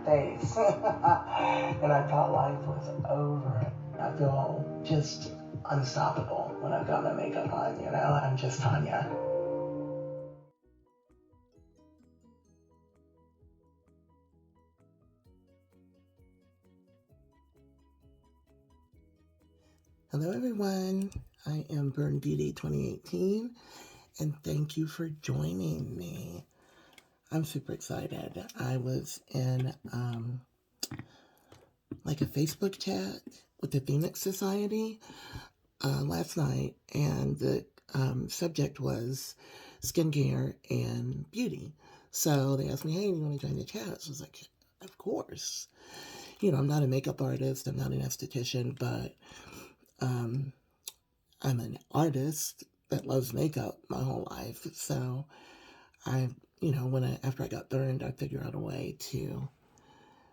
face. And I thought life was over. I feel just unstoppable when I've got my makeup on, you know? I'm just Tanya. Hello everyone, I am Burn Beauty 2018 and thank you for joining me. I'm super excited. I was in like a Facebook chat with the Phoenix Society last night, and the subject was skincare and beauty. So they asked me, hey, you want to join the chat? So I was like, of course. You know, I'm not a makeup artist, I'm not an esthetician, but I'm an artist that loves makeup my whole life. So you know, after I got burned, I figured out a way to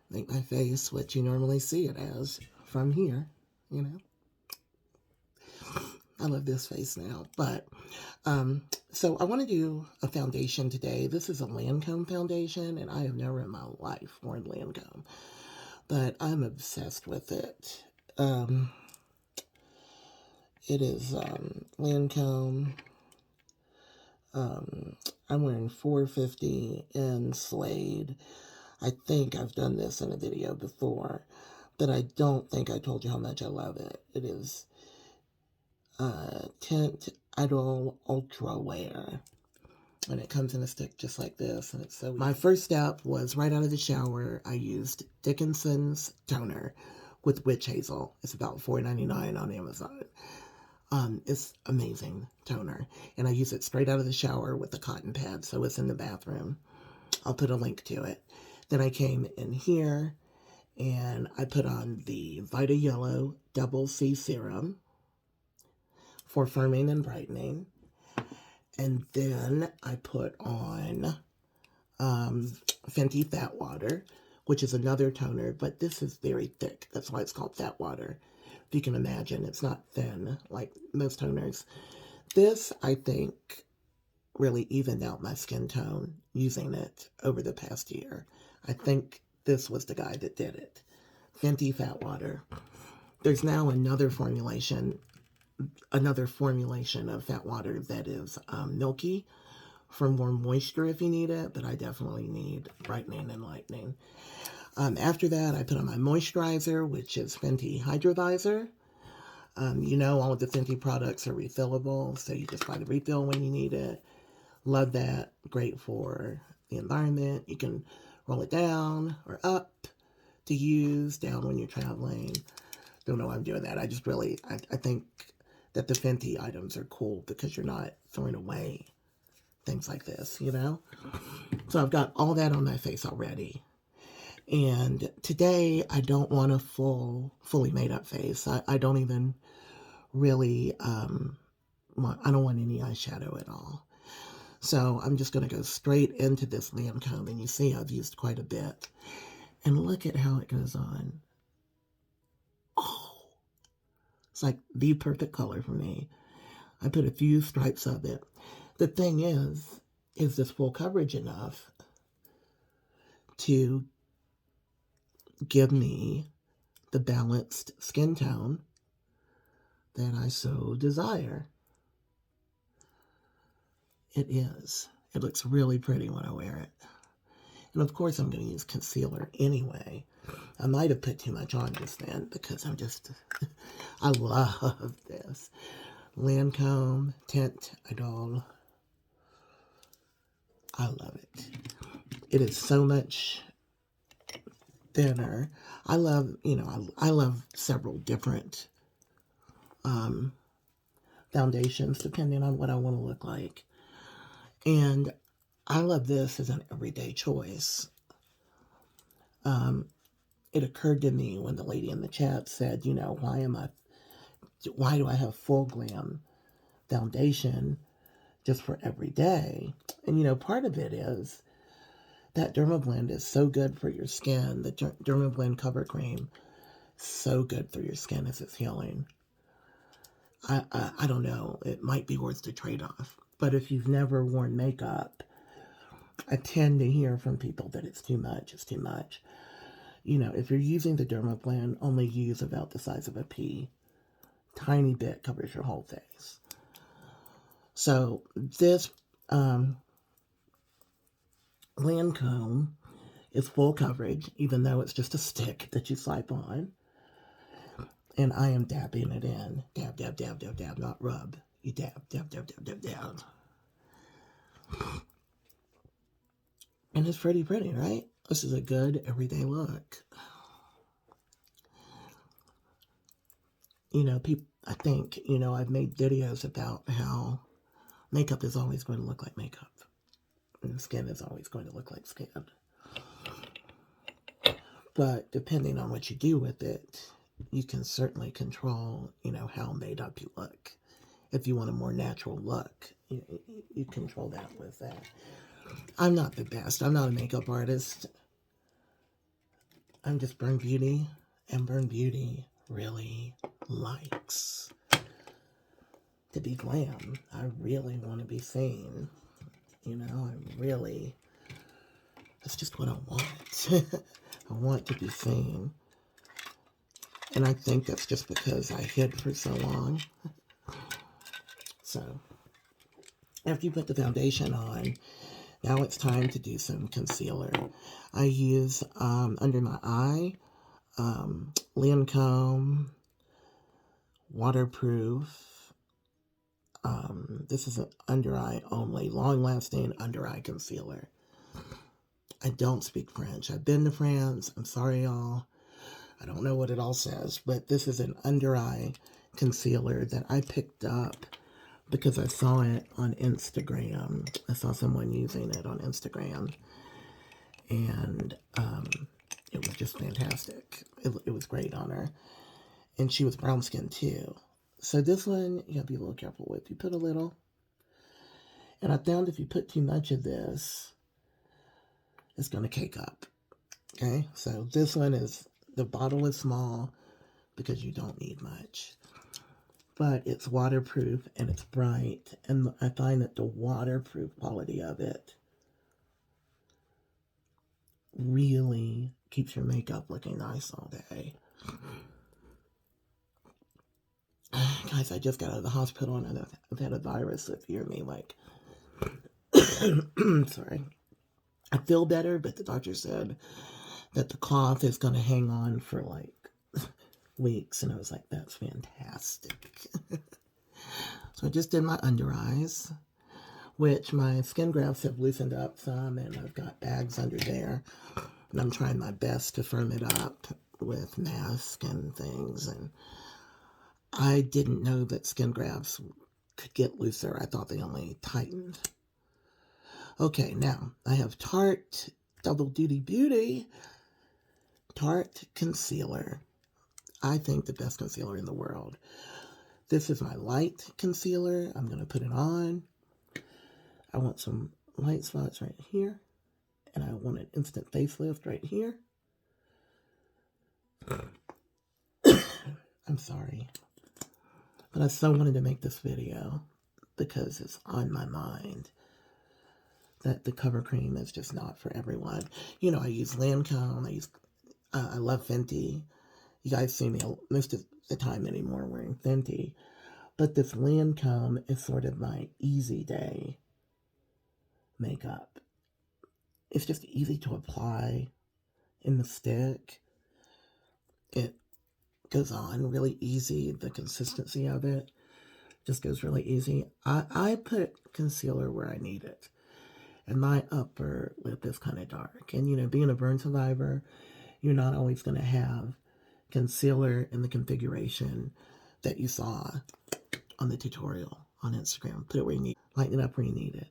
make my face what you normally see it as from here, you know. I love this face now. But, so I want to do a foundation today. This is a Lancome foundation, and I have never in my life worn Lancome, but I'm obsessed with it. It is Lancome. I'm wearing 450 in Suede. I think I've done this in a video before, but I don't think I told you how much I love it. It is Teint Idole UltraWear, and it comes in a stick just like this, and it's so easy. My first step was right out of the shower. I used Dickinson's toner with witch hazel. It's about $4.99 on Amazon. It's amazing toner, and I use it straight out of the shower with a cotton pad, so it's in the bathroom. I'll put a link to it. Then I came in here and I put on the Vita Yellow Double C Serum for firming and brightening. And then I put on Fenty Fat Water, which is another toner, but this is very thick. That's why it's called Fat Water. If you can imagine, it's not thin like most toners. This, I think, really evened out my skin tone using it over the past year. I think this was the guy that did it. Fenty Fat Water. There's now another formulation of Fat Water that is milky for more moisture if you need it, but I definitely need brightening and lightening. After that, I put on my moisturizer, which is Fenty Hydrovisor. You know, all of the Fenty products are refillable, so you just buy the refill when you need it. Love that. Great for the environment. You can roll it down or up to use, down when you're traveling. Don't know why I'm doing that. I just really, I think that the Fenty items are cool because you're not throwing away things like this, you know? So I've got all that on my face already. And today I don't want a fully made up face. I don't even really, I don't want any eyeshadow at all. So I'm just going to go straight into this Lancome, and you see I've used quite a bit. And look at how it goes on. Oh, it's like the perfect color for me. I put a few stripes of it. The thing is this full coverage enough to give me the balanced skin tone that I so desire? It is. It looks really pretty when I wear it. And of course I'm going to use concealer anyway. I might have put too much on just then because I'm just, I love this. Lancome Teint Idole. I love it. It is so much thinner. I love, you know, I love several different foundations depending on what I want to look like. And I love this as an everyday choice. It occurred to me when the lady in the chat said, you know, why do I have full glam foundation just for every day? And, you know, part of it is that Dermablend is so good for your skin. The Dermablend Cover Cream, so good for your skin as it's healing. I don't know. It might be worth the trade-off. But if you've never worn makeup, I tend to hear from people that it's too much. It's too much. You know, if you're using the Dermablend, only use about the size of a pea. Tiny bit covers your whole face. So this Lancome is full coverage, even though it's just a stick that you swipe on. And I am dabbing it in. Dab, dab, dab, dab, dab, not rub. You dab, dab, dab, dab, dab, dab. And it's pretty, right? This is a good everyday look. You know, people, I think, you know, I've made videos about how makeup is always going to look like makeup. And skin is always going to look like skin. But depending on what you do with it, you can certainly control, you know, how made up you look. If you want a more natural look, you control that with that. I'm not the best. I'm not a makeup artist. I'm just Burn Beauty, and Burn Beauty really likes to be glam. I really want to be seen. You know, that's just what I want. I want to be seen. And I think that's just because I hid for so long. So, after you put the foundation on, now it's time to do some concealer. I use, under my eye, Lancome Waterproof. This is an under eye only, long-lasting under eye concealer. I don't speak French. I've been to France. I'm sorry, y'all. I don't know what it all says, but this is an under eye concealer that I picked up because I saw it on Instagram. I saw someone using it on Instagram, and it was just fantastic. It was great on her, and she was brown skin too. So this one, you gotta be a little careful with. You put a little, and I found if you put too much of this, it's gonna cake up. Okay, so this one is, the bottle is small because you don't need much. But it's waterproof and it's bright. And I find that the waterproof quality of it really keeps your makeup looking nice all day. Guys, I just got out of the hospital and I've had a virus, if you hear me, like, sorry. I feel better, but the doctor said that the cough is going to hang on for like weeks. And I was like, that's fantastic. So I just did my under eyes, which my skin grafts have loosened up some, and I've got bags under there. And I'm trying my best to firm it up with mask and things. And I didn't know that skin grafts could get looser. I thought they only tightened. Okay, now I have Tarte Double Duty Beauty Tarte Concealer. I think the best concealer in the world. This is my light concealer. I'm going to put it on. I want some light spots right here. And I want an instant facelift right here. I'm sorry. But I so wanted to make this video because it's on my mind that the cover cream is just not for everyone. You know, I use Lancome. I love Fenty. You guys see me most of the time anymore wearing Fenty. But this Lancome is sort of my easy day makeup. It's just easy to apply in the stick. It goes on really easy. The consistency of it just goes really easy. I put concealer where I need it. And my upper lip is kind of dark. And, you know, being a burn survivor, you're not always going to have concealer in the configuration that you saw on the tutorial on Instagram. Put it where you need it. Lighten it up where you need it.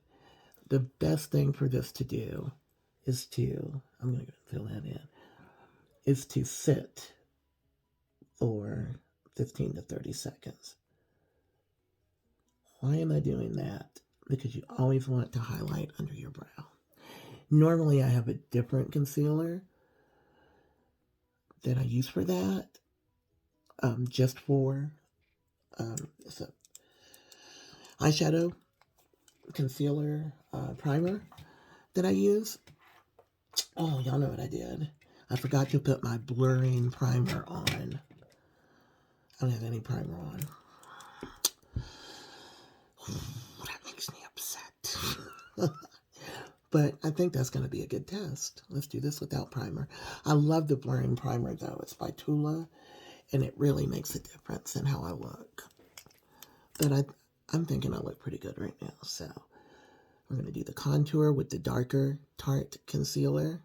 The best thing for this to do is to, I'm going to fill that in, is to sit for 15 to 30 seconds. Why am I doing that? Because you always want to highlight under your brow. Normally I have a different concealer that I use for that, just for it's a eyeshadow concealer primer that I use. Oh, y'all know what I did. I forgot to put my blurring primer on. I don't have any primer on. That makes me upset. But I think that's going to be a good test. Let's do this without primer. I love the blurring primer, though. It's by Tula, and it really makes a difference in how I look. But I'm thinking I look pretty good right now. So we're going to do the contour with the darker Tarte concealer.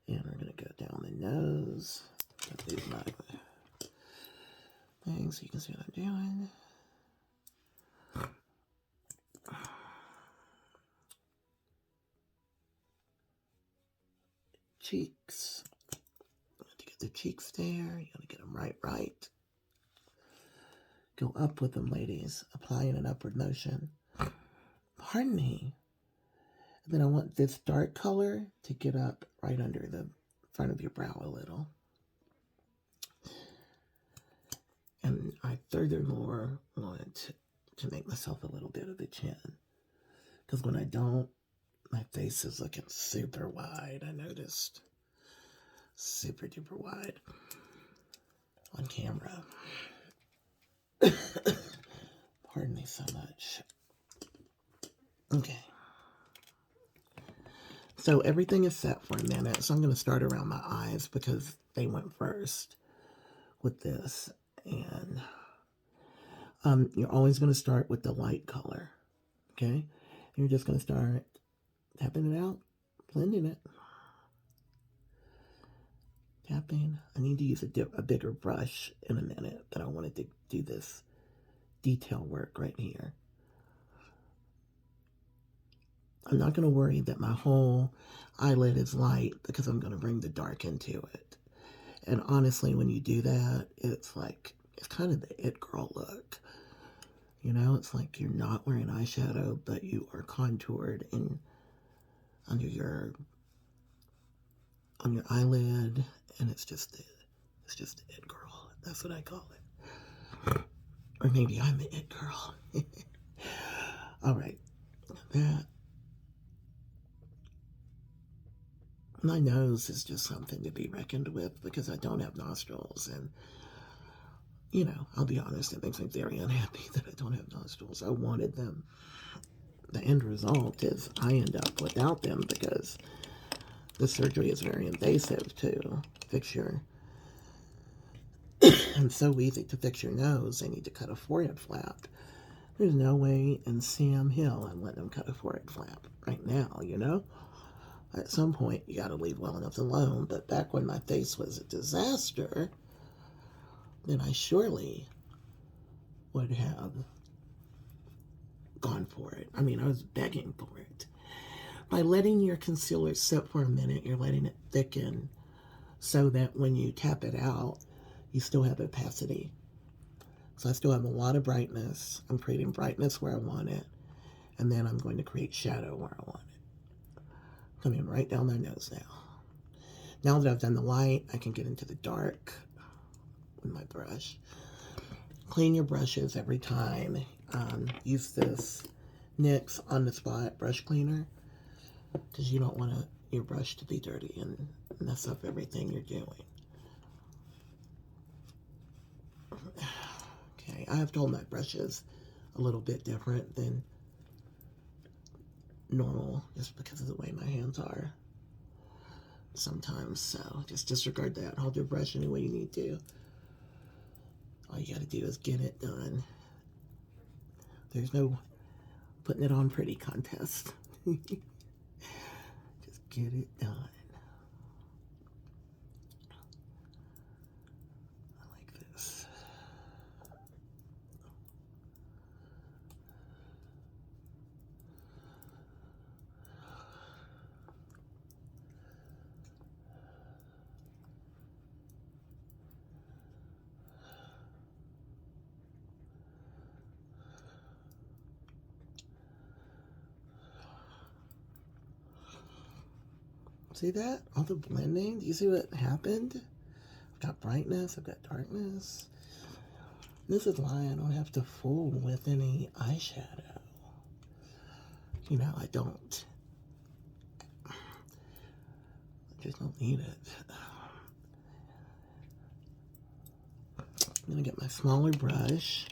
And we're going to go down the nose. Do my thing so you can see what I'm doing. Cheeks. To get the cheeks there, you got to get them right. Go up with them, ladies. Applying an upward motion. Pardon me. And then I want this dark color to get up right under the front of your brow a little. And I furthermore want to make myself a little bit of the chin. Because when I don't, my face is looking super wide, I noticed. Super duper wide on camera. Pardon me so much. Okay. So everything is set for a minute. So I'm going to start around my eyes because they went first with this. And you're always going to start with the light color. Okay? And you're just going to start tapping it out, blending it. Tapping. I need to use a bigger brush in a minute, but I wanted to do this detail work right here. I'm not going to worry that my whole eyelid is light because I'm going to bring the dark into it. And honestly, when you do that, it's like, it's kind of the it girl look. You know, it's like you're not wearing eyeshadow, but you are contoured in on your eyelid, and it's just the it girl. That's what I call it. Or maybe I'm the it girl. All right, that. My nose is just something to be reckoned with because I don't have nostrils, and you know, I'll be honest, it makes me very unhappy that I don't have nostrils. I wanted them. The end result is I end up without them because the surgery is very invasive to fix your, and so easy to fix your nose. They need to cut a forehead flap. There's no way in Sam Hill I'm letting them cut a forehead flap right now, you know? At some point, you got to leave well enough alone. But back when my face was a disaster, then I surely would have gone for it. I mean, I was begging for it. By letting your concealer sit for a minute, you're letting it thicken so that when you tap it out, you still have opacity. So I still have a lot of brightness. I'm creating brightness where I want it. And then I'm going to create shadow where I want it. Coming right down my nose now. Now that I've done the light, I can get into the dark with my brush. Clean your brushes every time. Use this NYX On The Spot brush cleaner because you don't want your brush to be dirty and mess up everything you're doing. Okay, I have to hold my brushes a little bit different than normal just because of the way my hands are sometimes, so just disregard that. Hold your brush any way you need to. All you gotta do is get it done. There's no putting it on pretty contest. Just get it done. I like this. See that? All the blending? Do you see what happened? I've got brightness, I've got darkness. This is why I don't have to fool with any eyeshadow. You know, I don't. Just don't need it. I'm going to get my smaller brush.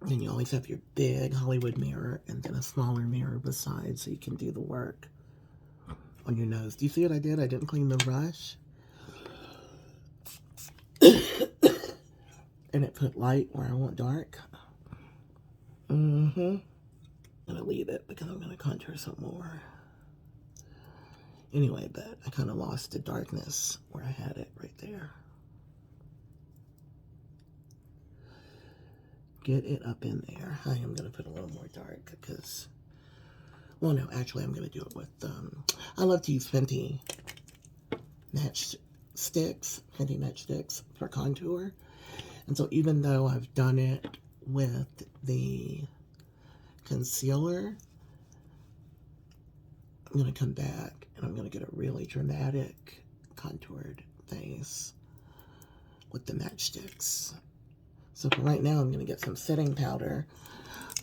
And you always have your big Hollywood mirror and then a smaller mirror beside so you can do the work on your nose. Do you see what I did? I didn't clean the brush. And it put light where I want dark. I'm going to leave it because I'm going to contour some more. Anyway, but I kind of lost the darkness where I had it right there. Get it up in there. I am going to put a little more dark because, well, no, actually I'm going to do it with, I love to use Fenty match sticks for contour. And so even though I've done it with the concealer, I'm going to come back and I'm going to get a really dramatic contoured face with the matchsticks. So for right now, I'm going to get some setting powder.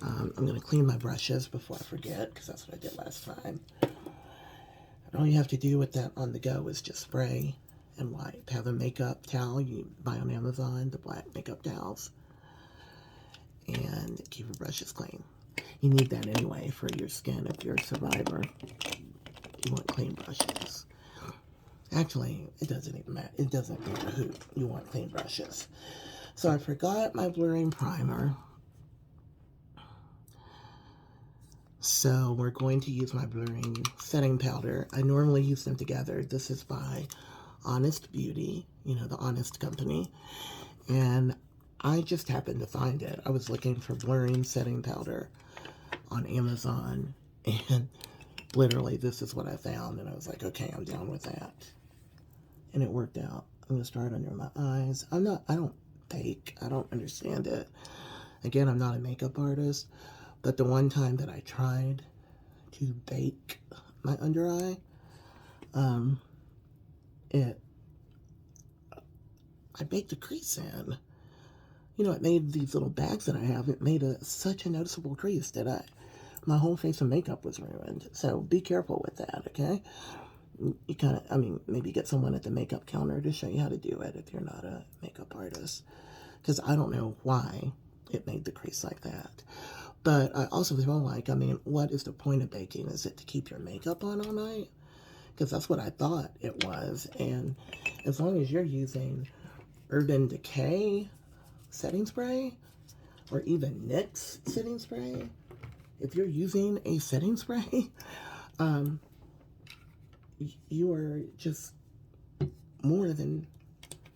I'm going to clean my brushes before I forget, because that's what I did last time. And all you have to do with that on the go is just spray and wipe. Have a makeup towel you buy on Amazon, the black makeup towels, and keep your brushes clean. You need that anyway for your skin if you're a survivor. You want clean brushes. Actually, it doesn't even matter. It doesn't matter who. You want clean brushes. So I forgot my blurring primer. So we're going to use my blurring setting powder. I normally use them together. This is by Honest Beauty, you know, the Honest Company. And I just happened to find it. I was looking for blurring setting powder on Amazon, and literally this is what I found. And I was like, okay, I'm down with that. And it worked out. I'm going to start under my eyes. I don't bake. I don't understand it. Again, I'm not a makeup artist, but the one time that I tried to bake my under eye, I baked a crease in. You know, it made these little bags that I have, it made such a noticeable crease that my whole face of makeup was ruined. So be careful with that, okay? You kind of, I mean, maybe get someone at the makeup counter to show you how to do it if you're not a makeup artist. Because I don't know why it made the crease like that. But I also feel like, I mean, what is the point of baking? Is it to keep your makeup on all night? Because that's what I thought it was. And as long as you're using Urban Decay setting spray, or even NYX setting spray, if you're using a setting spray, you are just more than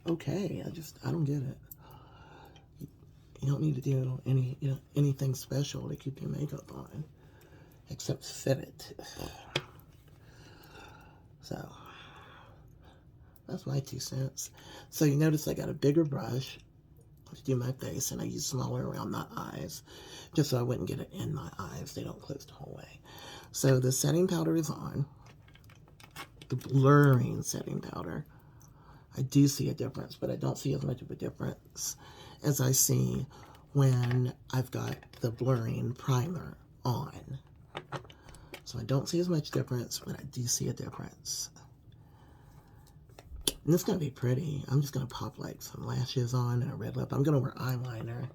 okay. I don't get it. You don't need to do anything special to keep your makeup on, except set it. So that's my 2 cents. So you notice I got a bigger brush to do my face, and I use smaller around my eyes, just so I wouldn't get it in my eyes. They don't close the whole way. So the setting powder is on. The blurring setting powder. I do see a difference, but I don't see as much of a difference as I see when I've got the blurring primer on. So I don't see as much difference, but I do see a difference. And it's going to be pretty. I'm just going to pop like some lashes on and a red lip. I'm going to wear eyeliner.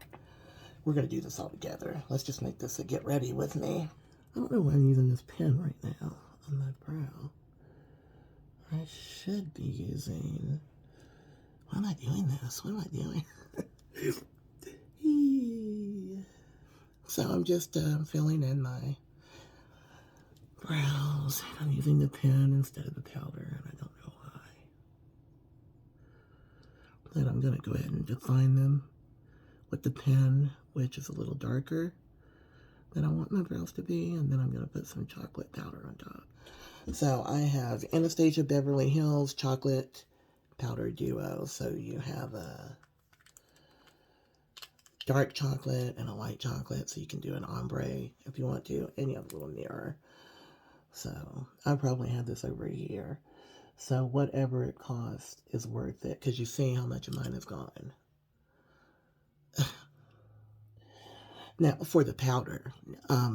We're going to do this all together. Let's just make this a get ready with me. I don't know why I'm using this pen right now on my brow. I should be using... Why am I doing this? What am I doing? So I'm just filling in my brows. I'm using the pen instead of the powder, and I don't know why. Then I'm going to go ahead and define them with the pen, which is a little darker than I want my brows to be, and then I'm going to put some chocolate powder on top. So I have Anastasia Beverly Hills Chocolate Powder Duo. So you have a dark chocolate and a light chocolate, so you can do an ombre if you want to, and you have a little mirror. So I probably had this over a year. So whatever it costs is worth it, because you see how much of mine is gone. Now, for the powder,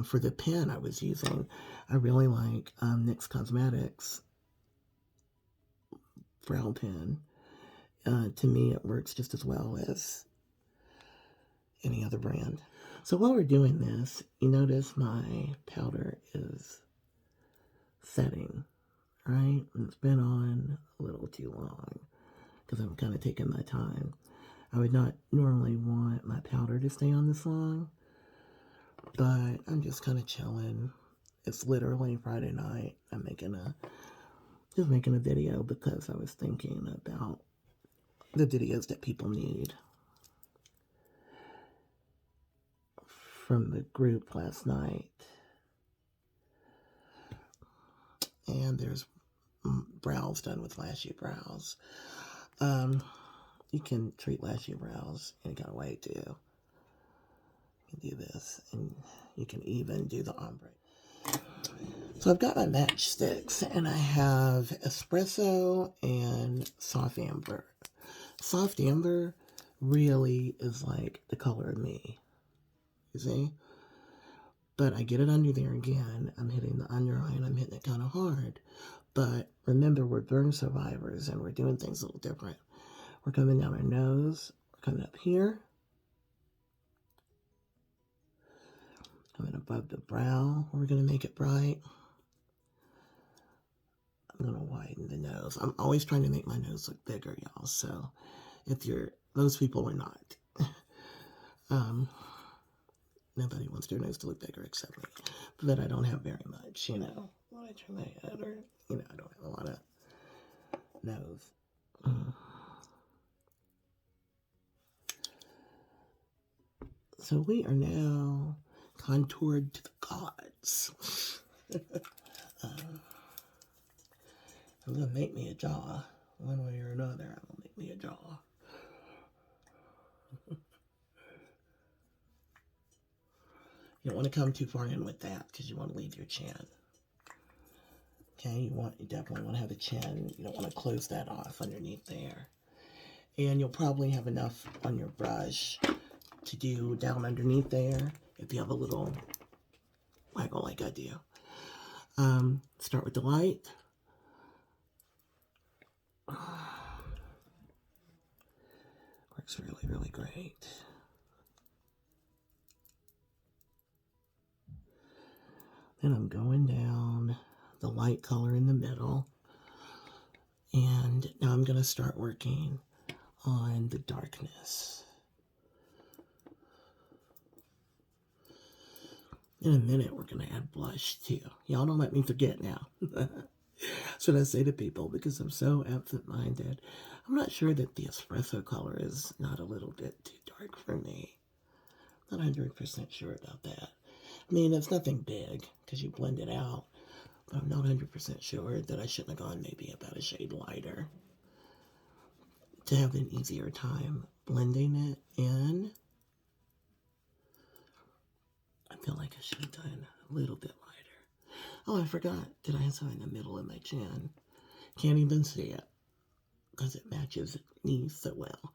for the pen I was using, I really like NYX Cosmetics brow pen. To me, it works just as well as any other brand. So while we're doing this, you notice my powder is setting, right? And it's been on a little too long because I'm kind of taking my time. I would not normally want my powder to stay on this long, but I'm just kind of chilling. It's literally Friday night. I'm just making a video because I was thinking about the videos that people need from the group last night. And there's brows done with lashy brows. You can treat lashy brows any kind of way too. You can do this, and you can even do the ombre. So I've got my matchsticks, and I have espresso and soft amber. Soft amber really is like the color of me, you see? But I get it under there again. I'm hitting the under eye, and I'm hitting it kind of hard. But remember, we're burn survivors, and we're doing things a little different. We're coming down our nose. We're coming up here. Coming above the brow. We're going to make it bright. I'm going to widen the nose. I'm always trying to make my nose look bigger, y'all. So if you're, those people are not. Nobody wants their nose to look bigger except me. But I don't have very much, you know. When I turn my head, or, you know, I don't have a lot of nose. So we are now contoured to the gods. I'm going to make me a jaw. One way or another, I'm going to make me a jaw. You don't want to come too far in with that because you want to leave your chin. Okay, you definitely want to have a chin. You don't want to close that off underneath there. And you'll probably have enough on your brush to do down underneath there if you have a little waggle like I do. Start with the light. Works really, really great. Then I'm going down the light color in the middle. And now I'm going to start working on the darkness. In a minute, we're going to add blush too. Y'all don't let me forget now. Should I say to people, because I'm so absent-minded. I'm not sure that the espresso color is not a little bit too dark for me. Not 100% sure about that. I mean, it's nothing big, because you blend it out. But I'm not 100% sure that I shouldn't have gone maybe about a shade lighter to have an easier time blending it in. I feel like I should have done a little bit lighter. Oh, I forgot that I have some in the middle of my chin. Can't even see it because it matches me so well.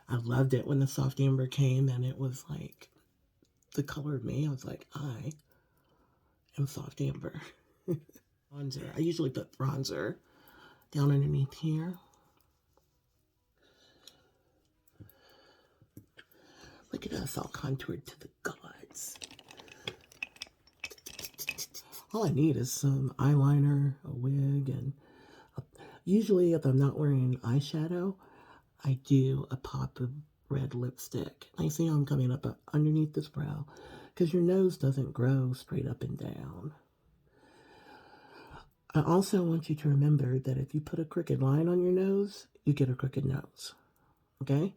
I loved it when the soft amber came and it was like the color of me. I was like, I am soft amber. Bronzer. I usually put bronzer down underneath here. Look at us all contoured to the gods. All I need is some eyeliner, a wig, and usually if I'm not wearing eyeshadow, I do a pop of red lipstick. I see how I'm coming up underneath this brow because your nose doesn't grow straight up and down. I also want you to remember that if you put a crooked line on your nose, you get a crooked nose. Okay?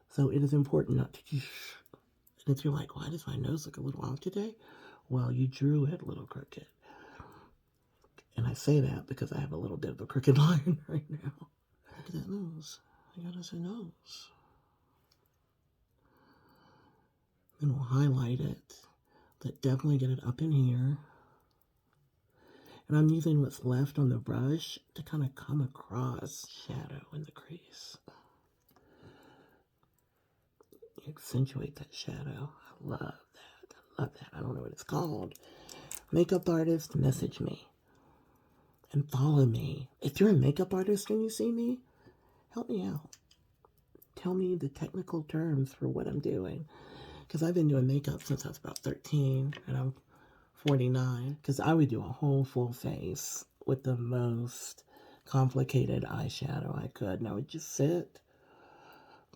So it is important not to just... And if you're like, why does my nose look a little off today? Well, you drew it a little crooked. And I say that because I have a little bit of a crooked line right now. Look at that nose. I got us a nose. Then we'll highlight it. But definitely get it up in here. And I'm using what's left on the brush to kind of come across shadow in the crease. Accentuate that shadow. I love that. I love that. I don't know what it's called. Makeup artist, message me. and follow me. If you're a makeup artist and you see me, help me out. Tell me the technical terms for what I'm doing. Because I've been doing makeup since I was about 13 and I'm 49. Because I would do a whole full face with the most complicated eyeshadow I could. And I would just sit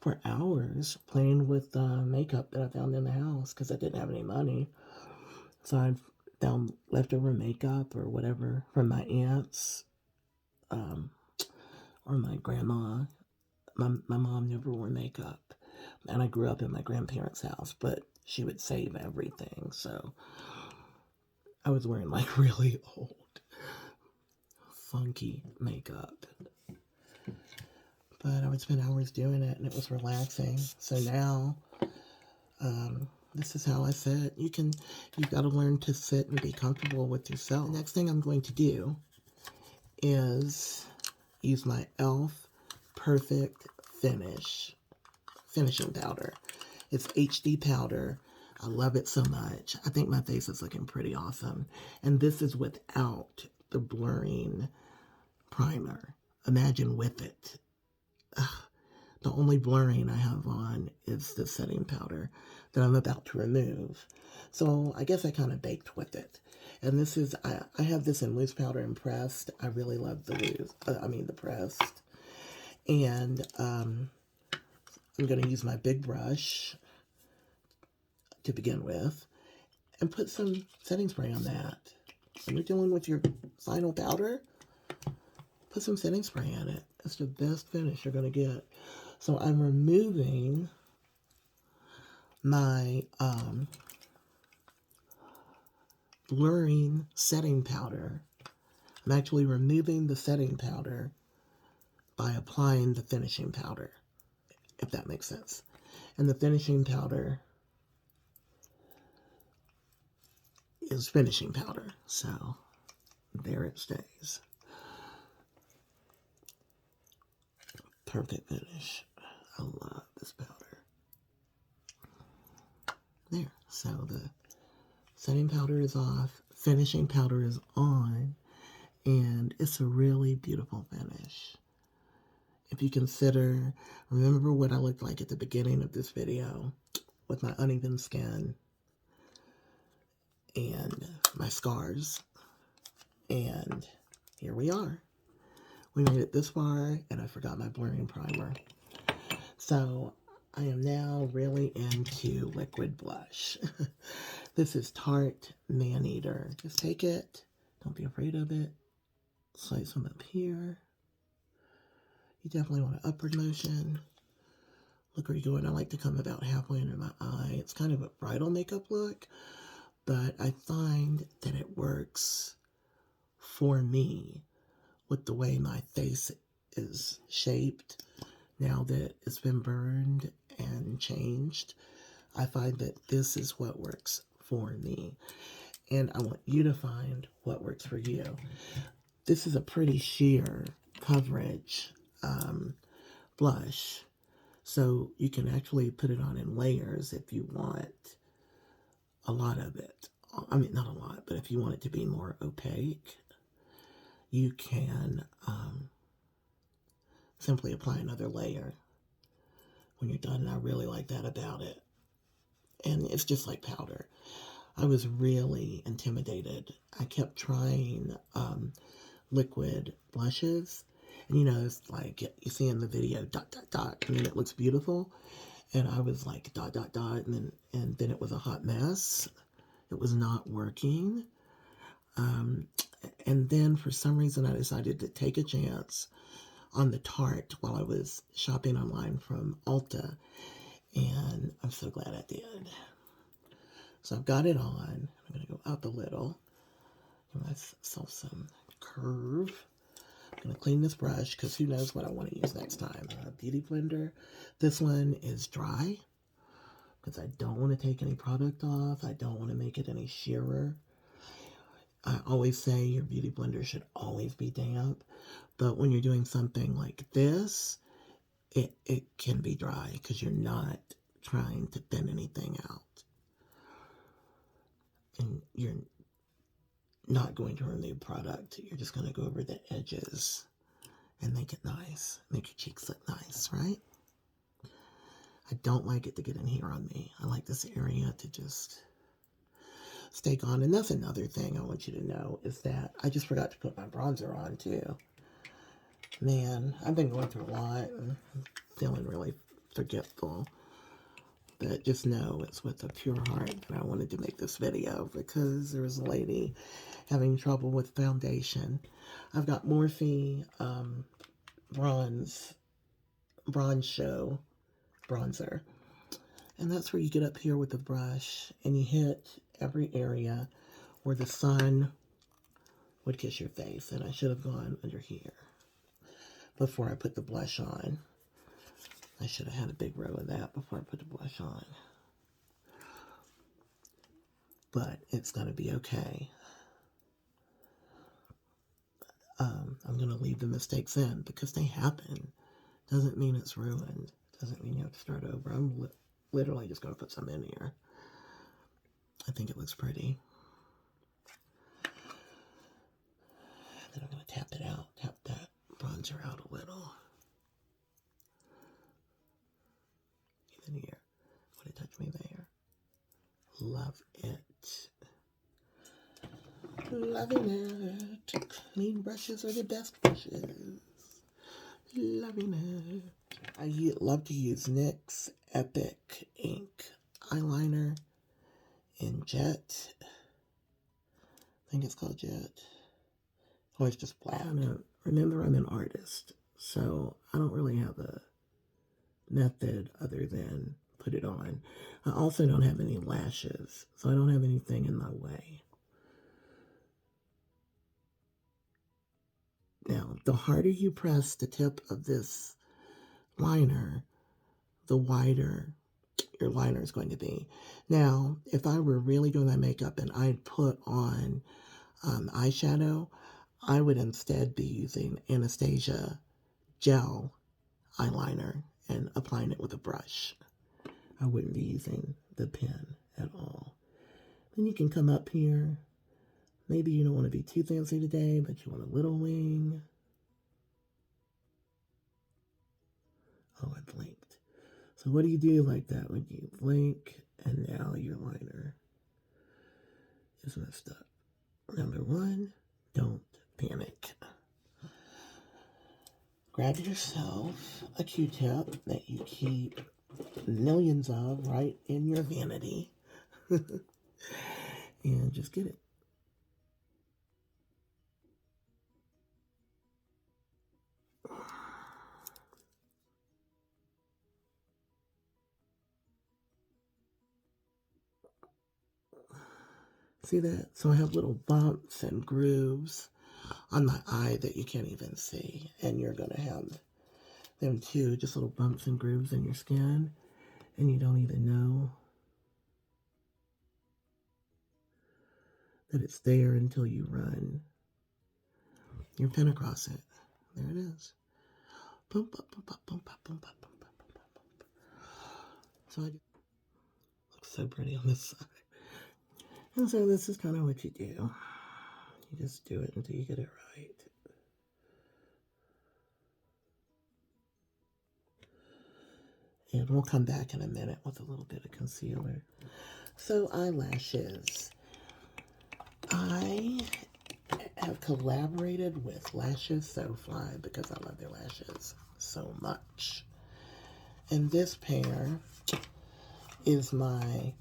for hours playing with the makeup that I found in the house because I didn't have any money. So I found leftover makeup or whatever from my aunts or my grandma. My mom never wore makeup. And I grew up in my grandparents' house, but she would save everything. So I was wearing like really old, funky makeup. But I would spend hours doing it and it was relaxing. So now, this is how I sit. You've got to learn to sit and be comfortable with yourself. The next thing I'm going to do is use my e.l.f. Perfect finishing powder. It's HD powder. I love it so much. I think my face is looking pretty awesome. And this is without the blurring primer. Imagine with it. The only blurring I have on is the setting powder that I'm about to remove. So I guess I kind of baked with it. And this is, I have this in loose powder and pressed. I really love the the pressed. And I'm going to use my big brush to begin with and put some setting spray on that. When you're dealing with your final powder, put some setting spray in it. It's the best finish you're going to get. So I'm removing my blurring setting powder. I'm actually removing the setting powder by applying the finishing powder, if that makes sense. And the finishing powder is finishing powder. So there it stays. Perfect finish. I love this powder. There. So the setting powder is off. Finishing powder is on. And it's a really beautiful finish. If you remember what I looked like at the beginning of this video with my uneven skin and my scars. And here we are. We made it this far, and I forgot my blurring primer. So I am now really into liquid blush. This is Tarte Maneater. Just take it. Don't be afraid of it. Slice them up here. You definitely want an upward motion. Look where you're going. I like to come about halfway under my eye. It's kind of a bridal makeup look, but I find that it works for me with the way my face is shaped now that it's been burned and changed. I find that this is what works for me. And I want you to find what works for you. This is a pretty sheer coverage blush. So you can actually put it on in layers if you want a lot of it. I mean, not a lot, but if you want it to be more opaque, you can simply apply another layer when you're done. And I really like that about it. And it's just like powder. I was really intimidated. I kept trying liquid blushes. And you know, it's like you see in the video, dot, dot, dot. I mean, it looks beautiful. And I was like, dot, dot, dot. And then it was a hot mess. It was not working. And then for some reason, I decided to take a chance on the Tarte while I was shopping online from Ulta. And I'm so glad I did. So I've got it on. I'm going to go up a little. Give myself some curve. I'm going to clean this brush because who knows what I want to use next time. Beauty blender. This one is dry because I don't want to take any product off. I don't want to make it any sheerer. I always say your beauty blender should always be damp. But when you're doing something like this, it can be dry because you're not trying to thin anything out. And not going to remove product. You're just going to go over the edges and make it nice. Make your cheeks look nice, right? I don't like it to get in here on me. I like this area to just stay on. And that's another thing I want you to know is that I just forgot to put my bronzer on too. Man, I've been going through a lot and feeling really forgetful. But just know it's with a pure heart that I wanted to make this video because there was a lady having trouble with foundation. I've got Morphe Bronze Show bronzer. And that's where you get up here with the brush and you hit every area where the sun would kiss your face. And I should have gone under here before I put the blush on. I should have had a big row of that before I put the blush on. But it's going to be okay. I'm going to leave the mistakes in because they happen. Doesn't mean it's ruined. Doesn't mean you have to start over. I'm literally just going to put some in here. I think it looks pretty. Then I'm going to tap it out. Tap that bronzer out a little. Even here. Would it touch me there? Love it. Loving it. Clean brushes are the best brushes. Loving it. I love to use NYX Epic Ink eyeliner in Jet. I think it's called Jet. Oh, it's just black. Remember, I'm an artist, so I don't really have a method other than put it on. I also don't have any lashes, so I don't have anything in my way. Now, the harder you press the tip of this liner, the wider your liner is going to be. Now, if I were really doing my makeup and I'd put on eyeshadow, I would instead be using Anastasia gel eyeliner and applying it with a brush. I wouldn't be using the pen at all. Then you can come up here. Maybe you don't want to be too fancy today, but you want a little wing. Oh, it blinked. So what do you do like that when you blink and now your liner is messed up? Number one, don't panic. Grab yourself a Q-tip that you keep millions of right in your vanity and just get it. See that? So I have little bumps and grooves on my eye that you can't even see. And you're going to have them too, just little bumps and grooves in your skin. And you don't even know that it's there until you run your pen across it. There it is. Boom, boom, boom, boom, boom, boom, boom, boom, boom, boom, boom. So I just looks so pretty on this side. And so this is kind of what you do. You just do it until you get it right. And we'll come back in a minute with a little bit of concealer. So eyelashes. I have collaborated with Lashes So Fly because I love their lashes so much. And this pair is my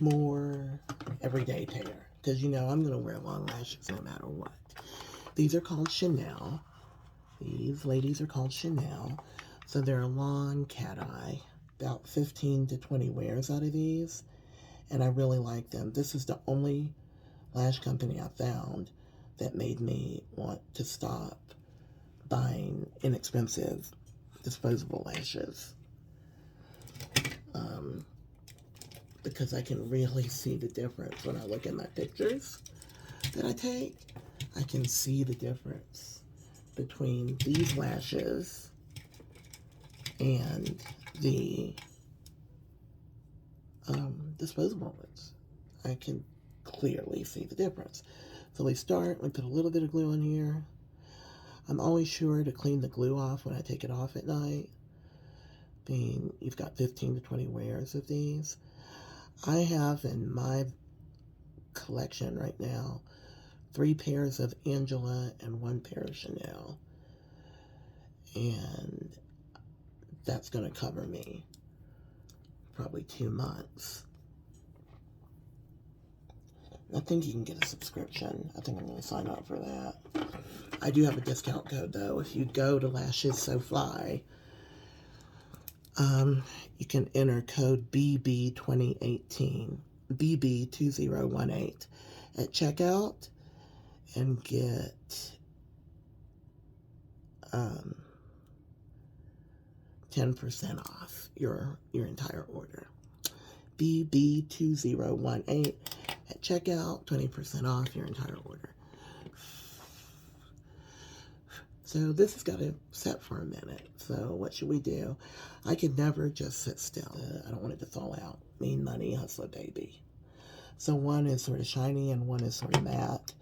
more everyday pair. Because you know I'm going to wear long lashes no matter what. These are called Chanel. These ladies are called Chanel. So they're a long cat eye. About 15 to 20 wears out of these. And I really like them. This is the only lash company I found that made me want to stop buying inexpensive disposable lashes. Because I can really see the difference when I look at my pictures that I take. I can see the difference between these lashes and the disposable ones. I can clearly see the difference. So we start, we put a little bit of glue on here. I'm always sure to clean the glue off when I take it off at night. Being you've got 15 to 20 wears of these. I have in my collection right now 3 pairs of Angela and 1 pair of Chanel. And that's going to cover me probably 2 months. I think you can get a subscription. I think I'm going to sign up for that. I do have a discount code though. If you go to Lashes So Fly, you can enter code BB2018, BB2018 at checkout and get 10% off your entire order. BB2018 at checkout, 20% off your entire order. So this has got to set for a minute. So what should we do? I could never just sit still. I don't want it to fall out. Mean money, hustler baby. So one is sort of shiny and one is sort of matte.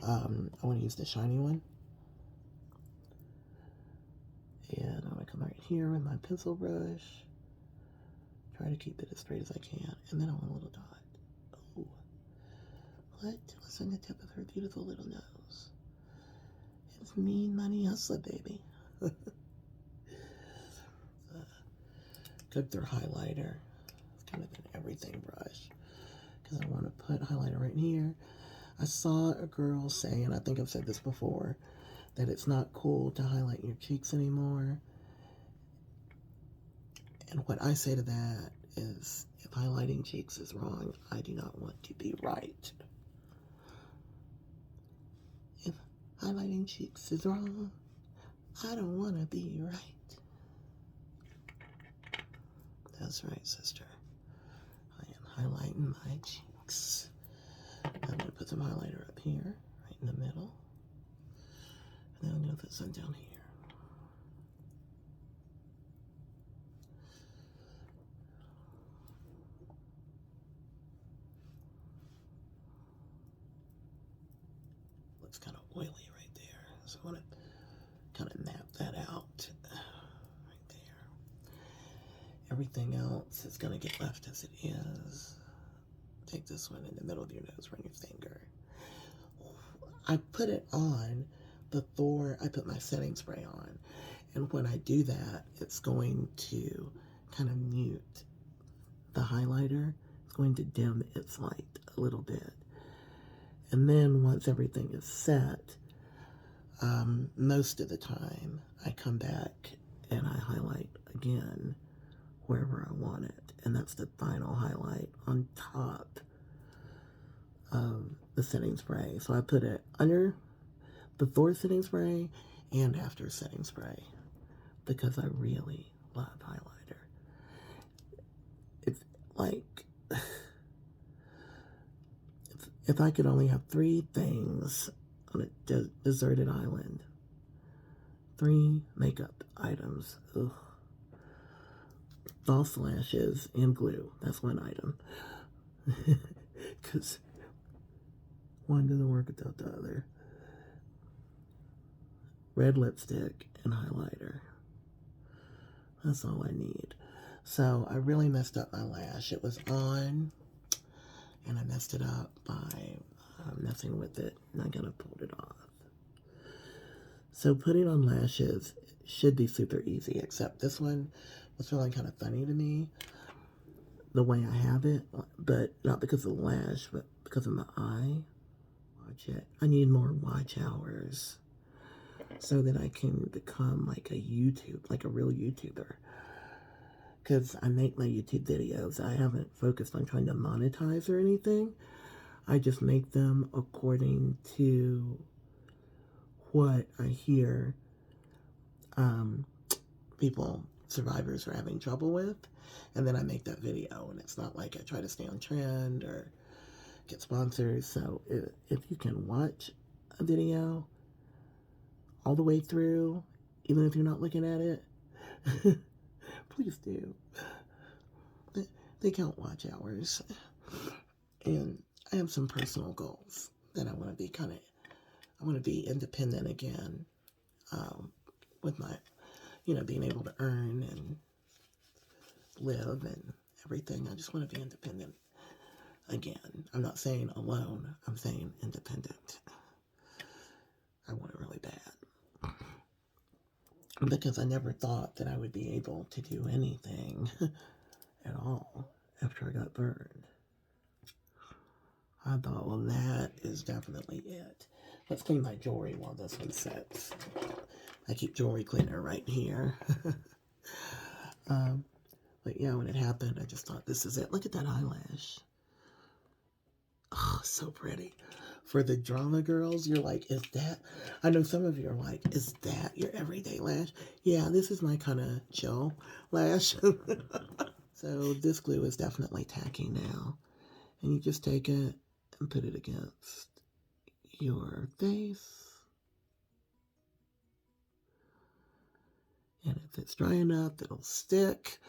I want to use the shiny one. And I'm going to come right here with my pencil brush. Try to keep it as straight as I can. And then I want a little dot. Oh. What? What's on the tip of her beautiful little nose? It's mean money hustler, baby. Took their highlighter. It's kind of an everything brush. Because I want to put highlighter right here. I saw a girl say, and I think I've said this before, that it's not cool to highlight your cheeks anymore. And what I say to that is, if highlighting cheeks is wrong, I do not want to be right. If highlighting cheeks is wrong, I don't want to be right. That's right, sister. I am highlighting my cheeks. I'm going to put some highlighter up here, right in the middle. And then I'm going to put some down here. Looks kind of oily right there. So I want to kind of map that out right there. Everything else is going to get left as it is. Take this one in the middle of your nose, run your finger. I put it on before I put my setting spray on. And when I do that, it's going to kind of mute the highlighter. It's going to dim its light a little bit. And then once everything is set, most of the time I come back and I highlight again wherever I want it. And that's the final highlight on top of the setting spray. So I put it under before setting spray and after setting spray because I really love highlighter. It's like, if I could only have 3 things on a deserted island, 3 makeup items. Ugh. False lashes and glue. That's one item. Because one doesn't work without the other. Red lipstick and highlighter. That's all I need. So I really messed up my lash. It was on, and I messed it up by messing with it, and I kind of pulled it off. So putting on lashes should be super easy, except this one was feeling kind of funny to me, the way I have it, but not because of the lash, but because of my eye. Watch it. I need more watch hours so that I can become like a real YouTuber. Because I make my YouTube videos. I haven't focused on trying to monetize or anything. I just make them according to what I hear survivors are having trouble with, and then I make that video, and it's not like I try to stay on trend or get sponsors. So if you can watch a video all the way through, even if you're not looking at it, please do. They count watch hours, and I have some personal goals that I want to be independent again, with my, being able to earn and live and everything. I just want to be independent again. I'm not saying alone, I'm saying independent. I want it really bad. Because I never thought that I would be able to do anything at all after I got burned. I thought, well, that is definitely it. Let's clean my jewelry while this one sets. I keep jewelry cleaner right here. But yeah, when it happened, I just thought, this is it. Look at that eyelash. Oh, so pretty. For the drama girls, you're like, is that... I know some of you are like, is that your everyday lash? Yeah, this is my kind of chill lash. So this glue is definitely tacky now. And you just take it and put it against your face. And if it's dry enough, it'll stick.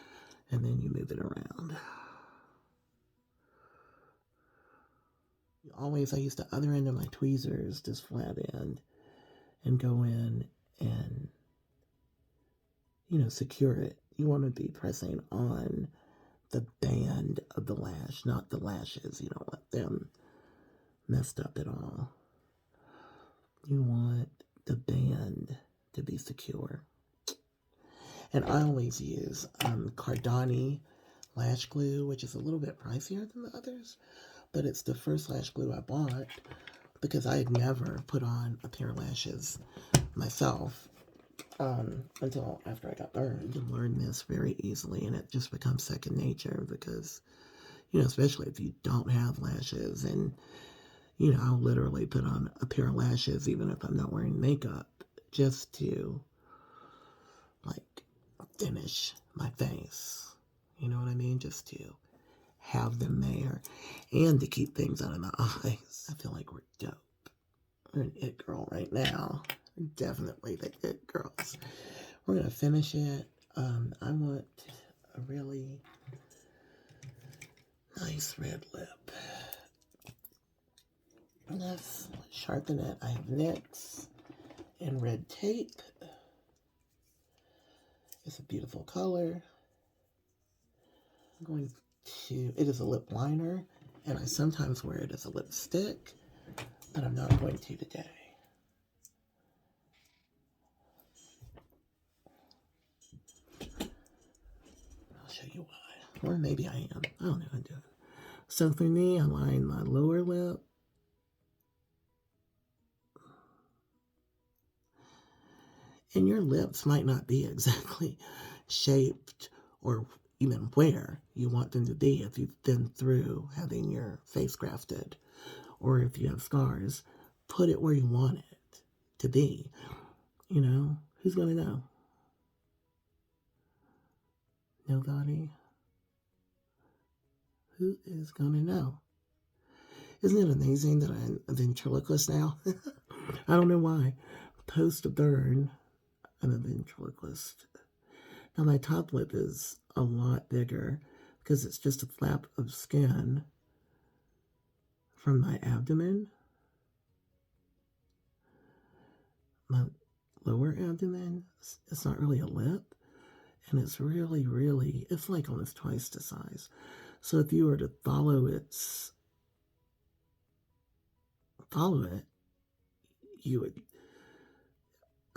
And then you move it around. Always, I use the other end of my tweezers, this flat end, and go in and, secure it. You want to be pressing on the band of the lash, not the lashes. You don't want them messed up at all. You want the band to be secure. And I always use Cardani lash glue, which is a little bit pricier than the others, but it's the first lash glue I bought because I had never put on a pair of lashes myself until after I got burned. You can learn this very easily, and it just becomes second nature because, especially if you don't have lashes, and, I'll literally put on a pair of lashes even if I'm not wearing makeup just to, finish my face. You know what I mean? Just to have them there and to keep things out of my eyes. I feel like we're dope. We're an it girl right now. We're definitely the it girls. We're going to finish it. I want a really nice red lip. Let's sharpen it. I have NYX and red tape. It's a beautiful color. I'm going to, it is a lip liner, and I sometimes wear it as a lipstick, but I'm not going to today. I'll show you why. Or maybe I am. I don't know how to do it. So for me, I line my lower lip. And your lips might not be exactly shaped or even where you want them to be if you've been through having your face grafted, or if you have scars. Put it where you want it to be. Who's going to know? Nobody. Who is going to know? Isn't it amazing that I'm a ventriloquist now? I don't know why. Post a burn, I'm a ventriloquist. Now my top lip is a lot bigger because it's just a flap of skin from my abdomen. My lower abdomen, it's not really a lip, and it's really, really, it's like almost twice the size. So if you were to follow it, I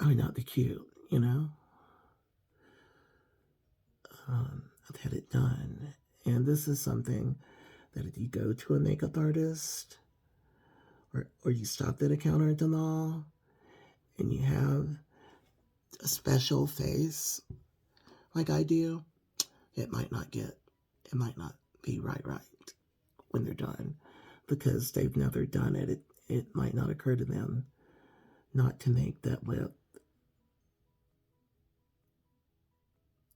would not be cute, I've had it done. And this is something that if you go to a makeup artist or you stop at a counter at the mall and you have a special face like I do, it might not be right when they're done because they've never done it. It might not occur to them not to make that lip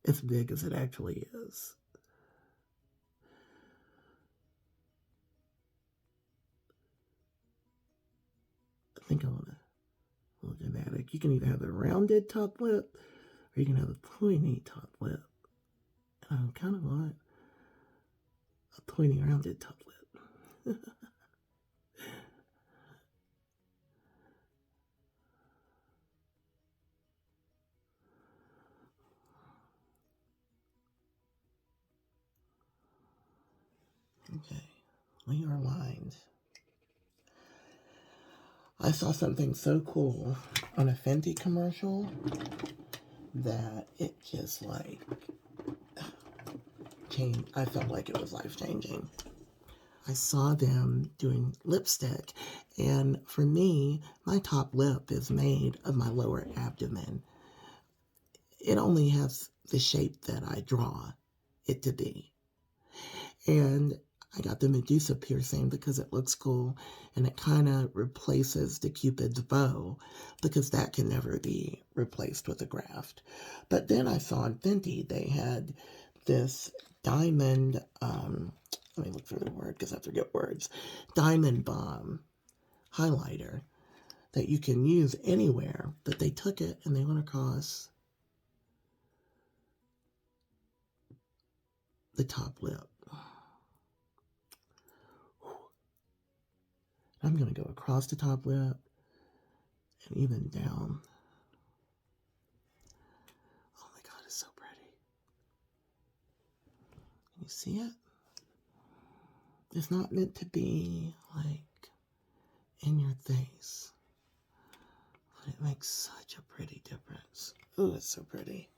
as big as it actually is. I think I want a little dramatic. You can either have a rounded top lip or you can have a pointy top lip. And I kind of want a pointy rounded top lip. Okay, we are lined. I saw something so cool on a Fenty commercial that it just like changed. I felt like it was life-changing. I saw them doing lipstick, and for me, my top lip is made of my lower abdomen. It only has the shape that I draw it to be. And I got the Medusa piercing because it looks cool, and it kind of replaces the Cupid's bow because that can never be replaced with a graft. But then I saw in Fenty they had this diamond, let me look for the word because I forget words, diamond bomb highlighter that you can use anywhere, but they took it and they went across the top lip. I'm going to go across the top lip and even down. Oh my God, it's so pretty. Can you see it? It's not meant to be like in your face, but it makes such a pretty difference. Oh, it's so pretty.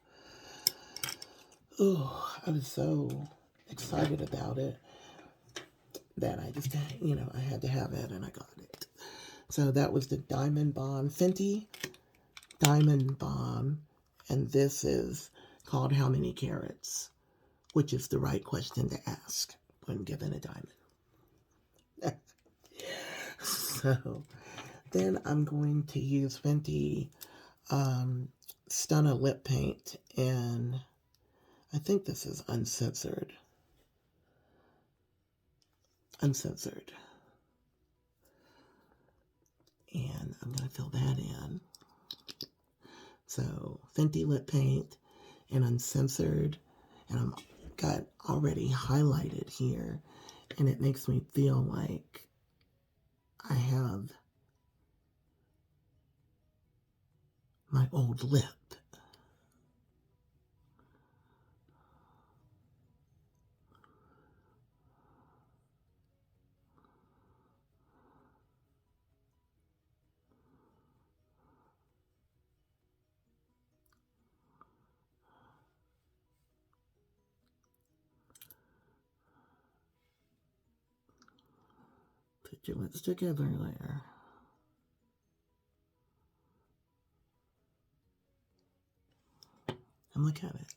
Oh, I was so excited about it that I just, I had to have it and I got it. So that was the Diamond Bomb, Fenty Diamond Bomb, and this is called How Many Carats, which is the right question to ask when given a diamond. So then I'm going to use Fenty Stunna Lip Paint, and I think this is uncensored. Uncensored. And I'm going to fill that in. So Fenty Lip Paint and uncensored, and I'm got already highlighted here, and it makes me feel like I have my old lip. Put your lips together there. And look at it.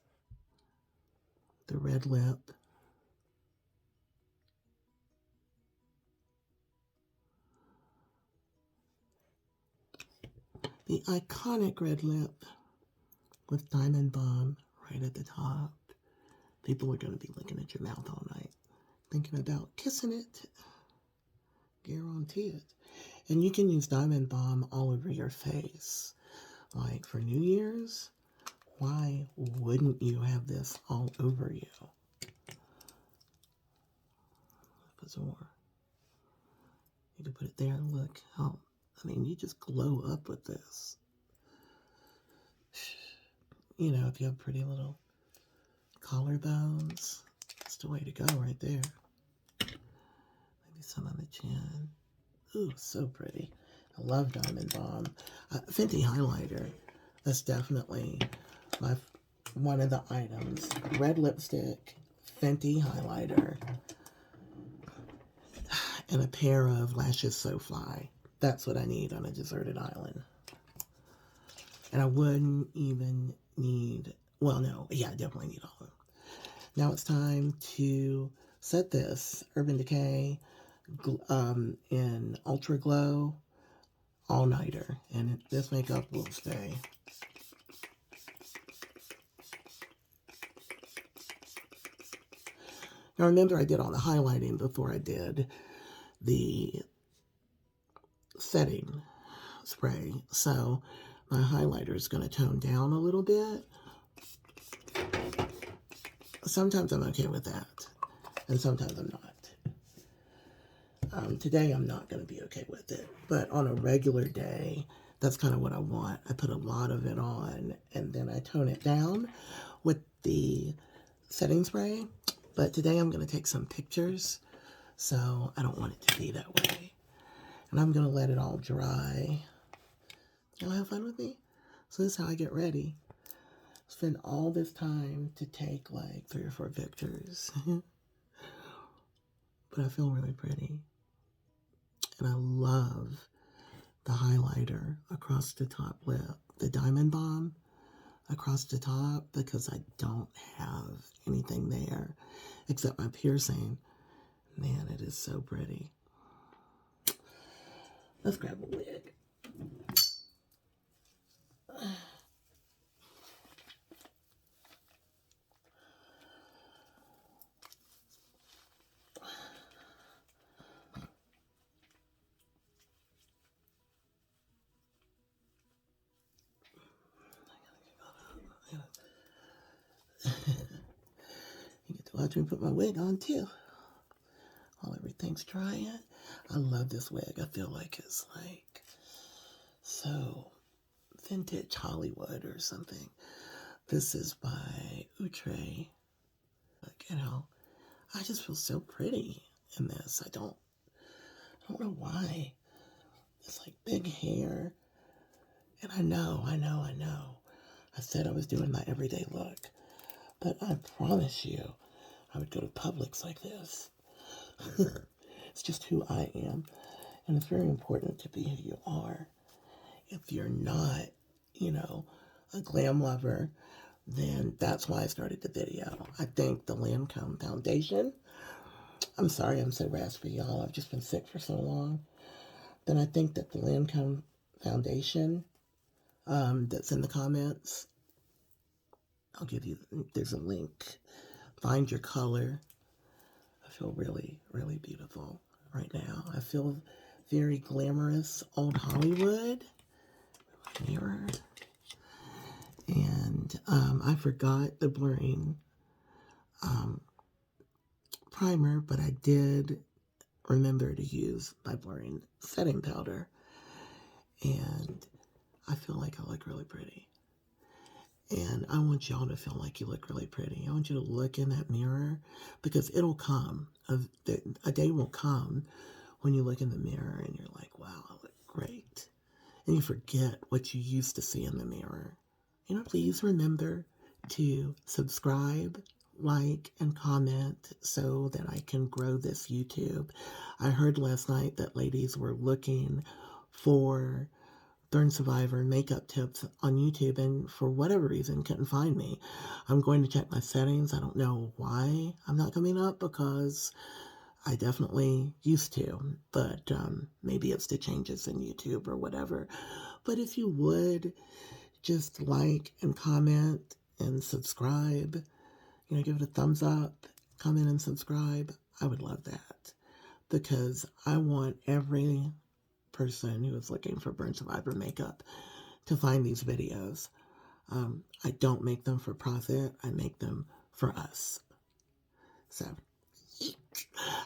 The red lip. The iconic red lip with Diamond Bomb right at the top. People are going to be looking at your mouth all night, thinking about kissing it. Guarantee it. And you can use Diamond Bomb all over your face. Like for New Year's, why wouldn't you have this all over you? Put some more. You can put it there and look how, you just glow up with this. You know, if you have pretty little collarbones, that's the way to go right there. Maybe some on the chin. Ooh, so pretty. I love Diamond Bomb. Fenty highlighter. That's definitely one of the items. Red lipstick, Fenty highlighter, and a pair of lashes so fly. That's what I need on a deserted island. And I wouldn't even need, well, no, yeah, I definitely need all of them. Now it's time to set this Urban Decay in Ultra Glow all-nighter, and this makeup will stay. Now remember, I did all the highlighting before I did the setting spray, so my highlighter is going to tone down a little bit. Sometimes I'm okay with that, and sometimes I'm not. Today I'm not going to be okay with it, but on a regular day, that's kind of what I want. I put a lot of it on, and then I tone it down with the setting spray. But today I'm going to take some pictures So I don't want it to be that way. And I'm going to let it all dry. Y'all have fun with me? So this is how I get ready. Spend all this time to take like 3 or 4 pictures. But I feel really pretty. And I love the highlighter across the top lip. The Diamond Bomb across the top because I don't have anything there except my piercing. Man, it is so pretty. Let's grab a wig. You get to watch me put my wig on too. While everything's drying. I love this wig. I feel like it's like so vintage Hollywood or something. This is by UltraWear. Like, you know, I just feel so pretty in this. I don't know why. It's like big hair. And I know. I said I was doing my everyday look. But I promise you, I would go to Publix like this. It's just who I am. And it's very important to be who you are. If you're not, you know, a glam lover, then that's why I started the video. I think the Lancome foundation, I'm sorry I'm so raspy, y'all. I've just been sick for so long. Then I think that the Lancome foundation that's in the comments, I'll give you, there's a link. Find your color. I feel really, really beautiful right now. I feel very glamorous, old Hollywood. Mirror. And I forgot the blurring primer, but I did remember to use my blurring setting powder. And I feel like I look really pretty. And I want y'all to feel like you look really pretty. I want you to look in that mirror because it'll come. A day will come when you look in the mirror and you're like, wow, I look great. And you forget what you used to see in the mirror. You know, please remember to subscribe, like, and comment so that I can grow this YouTube. I heard last night that ladies were looking for burn survivor makeup tips on YouTube and for whatever reason couldn't find me. I'm going to check my settings. I don't know why I'm not coming up because I definitely used to, but maybe it's the changes in YouTube or whatever. But if you would just like and comment and subscribe, you know, give it a thumbs up, comment and subscribe, I would love that because I want every person who is looking for burn survivor makeup to find these videos. I don't make them for profit. I make them for us. So,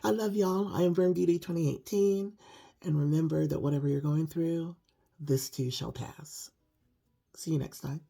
I love y'all. I am Burn Beauty 2018. And remember that whatever you're going through, this too shall pass. See you next time.